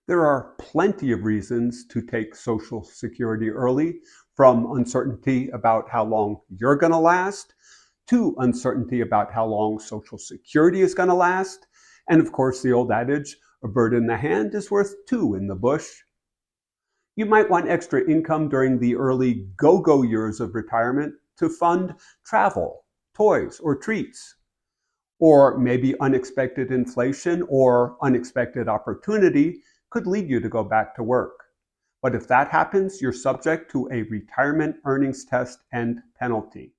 There are plenty of reasons to take Social Security early, from uncertainty about how long you're going to last, to uncertainty about how long Social Security is going to last, and of course the old adage, a bird in the hand is worth two in the bush. You might want extra income during the early go-go years of retirement to fund travel, toys, or treats. Or maybe unexpected inflation or unexpected opportunity could lead you to go back to work. But if that happens, you're subject to a retirement earnings test and penalty.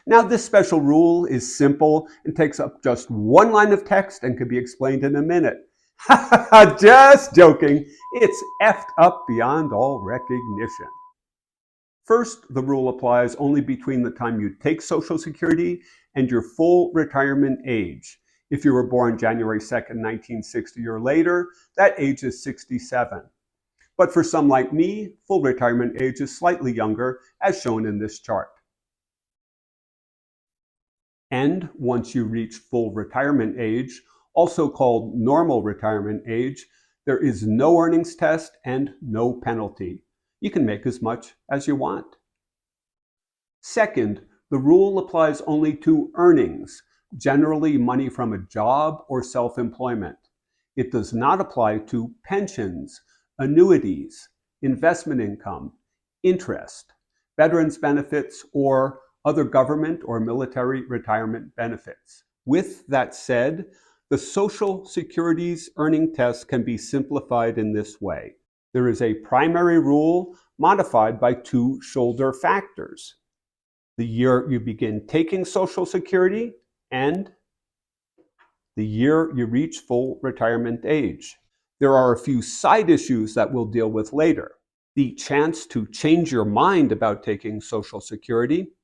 Now, this special rule is simple and takes up just one line of text and can be explained in a minute. Just joking. It's effed up beyond all recognition. First, the rule applies only between the time you take Social Security and your full retirement age. If you were born January 2nd, 1960 or later, that age is 67. But for some like me, full retirement age is slightly younger, as shown in this chart. And once you reach full retirement age, also called normal retirement age, there is no earnings test and no penalty. You can make as much as you want. Second, the rule applies only to earnings, generally money from a job or self-employment. It does not apply to pensions, annuities, investment income, interest, veterans benefits, or other government or military retirement benefits. With that said, the Social Security's earning test can be simplified in this way. There is a primary rule modified by two shoulder factors: the year you begin taking Social Security and the year you reach full retirement age. There are a few side issues that we'll deal with later. The chance to change your mind about taking Social Security,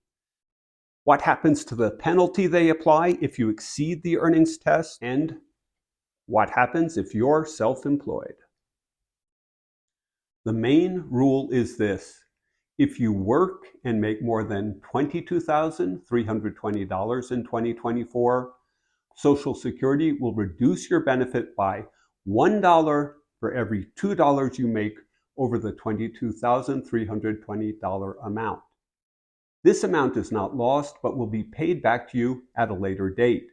what happens to the penalty they apply if you exceed the earnings test, and what happens if you're self-employed. The main rule is this: if you work and make more than $22,320 in 2024, Social Security will reduce your benefit by $1 for every $2 you make over the $22,320 amount. This amount is not lost, but will be paid back to you at a later date.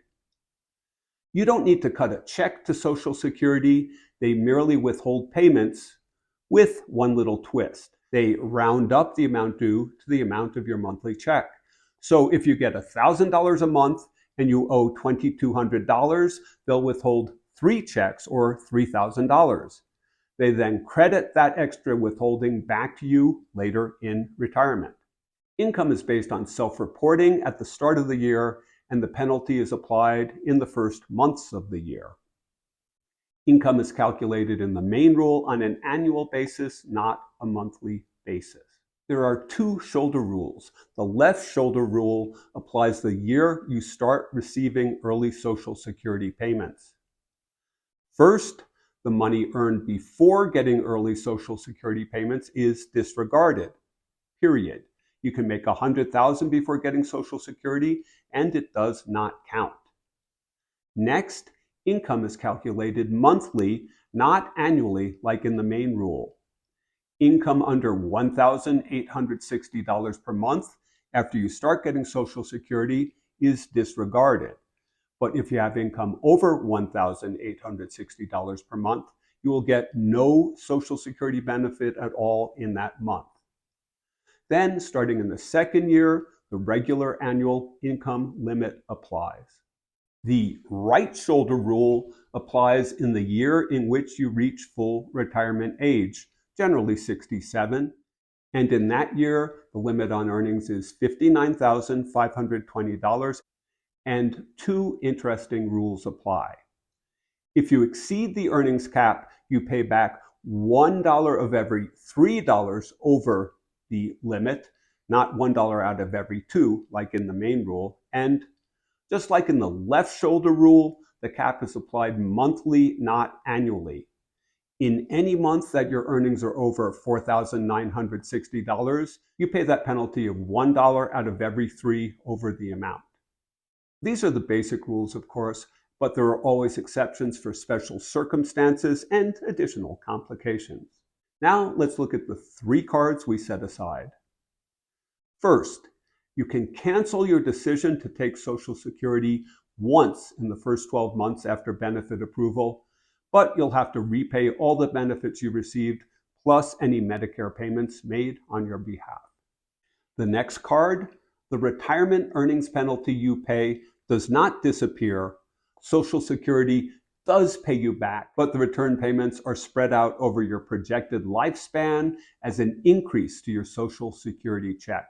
You don't need to cut a check to Social Security. They merely withhold payments with one little twist. They round up the amount due to the amount of your monthly check. So if you get $1,000 a month and you owe $2,200, they'll withhold 3 checks or $3,000. They then credit that extra withholding back to you later in retirement. Income is based on self-reporting at the start of the year, and the penalty is applied in the first months of the year. Income is calculated in the main rule on an annual basis, not a monthly basis. There are two shoulder rules. The left shoulder rule applies the year you start receiving early Social Security payments. First, the money earned before getting early Social Security payments is disregarded, period. You can make $100,000 before getting Social Security, and it does not count. Next, income is calculated monthly, not annually like in the main rule. Income under $1,860 per month after you start getting Social Security is disregarded. But if you have income over $1,860 per month, you will get no Social Security benefit at all in that month. Then, starting in the second year, the regular annual income limit applies. The right shoulder rule applies in the year in which you reach full retirement age, generally 67, and in that year, the limit on earnings is $59,520, and two interesting rules apply. If you exceed the earnings cap, you pay back $1 of every $3 over the limit, not $1 out of every 2 like in the main rule. And just like in the left shoulder rule, the cap is applied monthly, not annually. In any month that your earnings are over $4,960, you pay that penalty of $1 out of every 3 over the amount. These are the basic rules, of course. but there are always exceptions for special circumstances and additional complications. Now let's look at the 3 cards we set aside. First, you can cancel your decision to take Social Security once in the first 12 months after benefit approval, but you'll have to repay all the benefits you received plus any Medicare payments made on your behalf. The next card, the retirement earnings penalty you pay does not disappear. Social Security does pay you back, but the return payments are spread out over your projected lifespan as an increase to your Social Security check.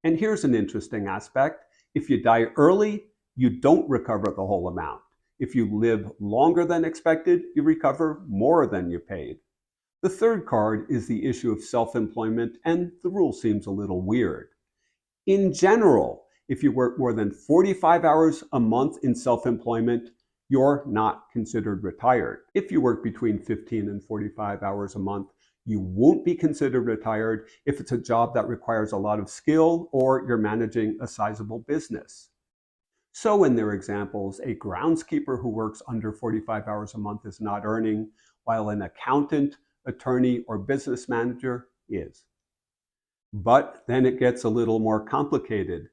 And here's an interesting aspect. If you die early, you don't recover the whole amount. If you live longer than expected, you recover more than you paid. The third card is the issue of self-employment, and the rule seems a little weird. In general, if you work more than 45 hours a month in self-employment, you're not considered retired. If you work between 15 and 45 hours a month, you won't be considered retired if it's a job that requires a lot of skill or you're managing a sizable business. So in their examples, a groundskeeper who works under 45 hours a month is not earning, while an accountant, attorney, or business manager is. But then it gets a little more complicated.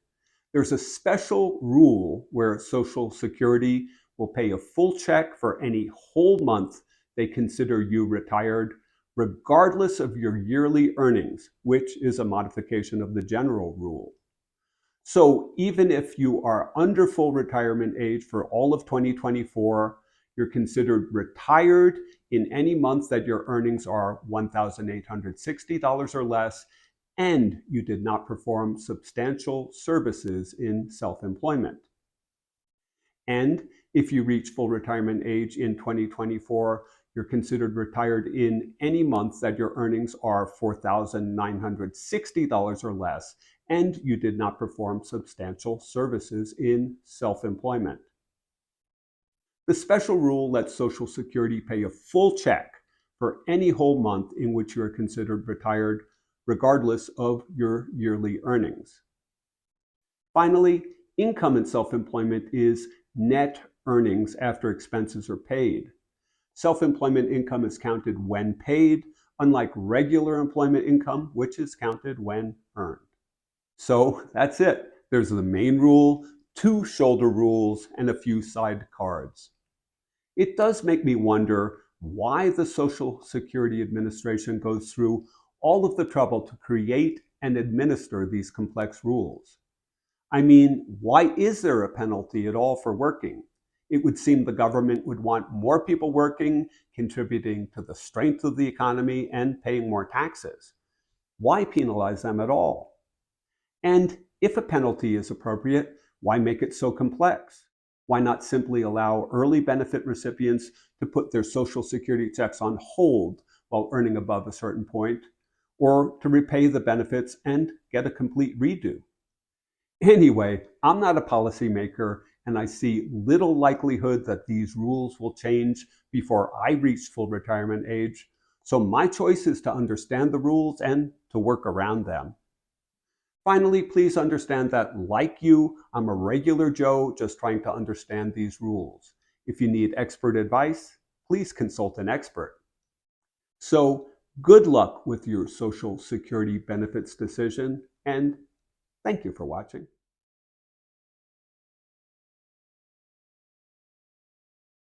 There's a special rule where Social Security will pay a full check for any whole month they consider you retired, regardless of your yearly earnings, which is a modification of the general rule. So even if you are under full retirement age for all of 2024, you're considered retired in any month that your earnings are $1,860 or less, and you did not perform substantial services in self-employment. And if you reach full retirement age in 2024, you're considered retired in any month that your earnings are $4,960 or less, and you did not perform substantial services in self-employment. The special rule lets Social Security pay a full check for any whole month in which you are considered retired, regardless of your yearly earnings. Finally, income in self-employment is net earnings after expenses are paid. Self-employment income is counted when paid, unlike regular employment income, which is counted when earned. So that's it. There's the main rule, 2 shoulder rules, and a few side cards. It does make me wonder why the Social Security Administration goes through all of the trouble to create and administer these complex rules. I mean, why is there a penalty at all for working? It would seem the government would want more people working, contributing to the strength of the economy and paying more taxes. Why penalize them at all? And if a penalty is appropriate, why make it so complex? Why not simply allow early benefit recipients to put their Social Security checks on hold while earning above a certain point, or to repay the benefits and get a complete redo? Anyway, I'm not a policymaker, and I see little likelihood that these rules will change before I reach full retirement age. So my choice is to understand the rules and to work around them. Finally, please understand that, like you, I'm a regular Joe just trying to understand these rules. If you need expert advice, please consult an expert. So good luck with your Social Security benefits decision, and thank you for watching.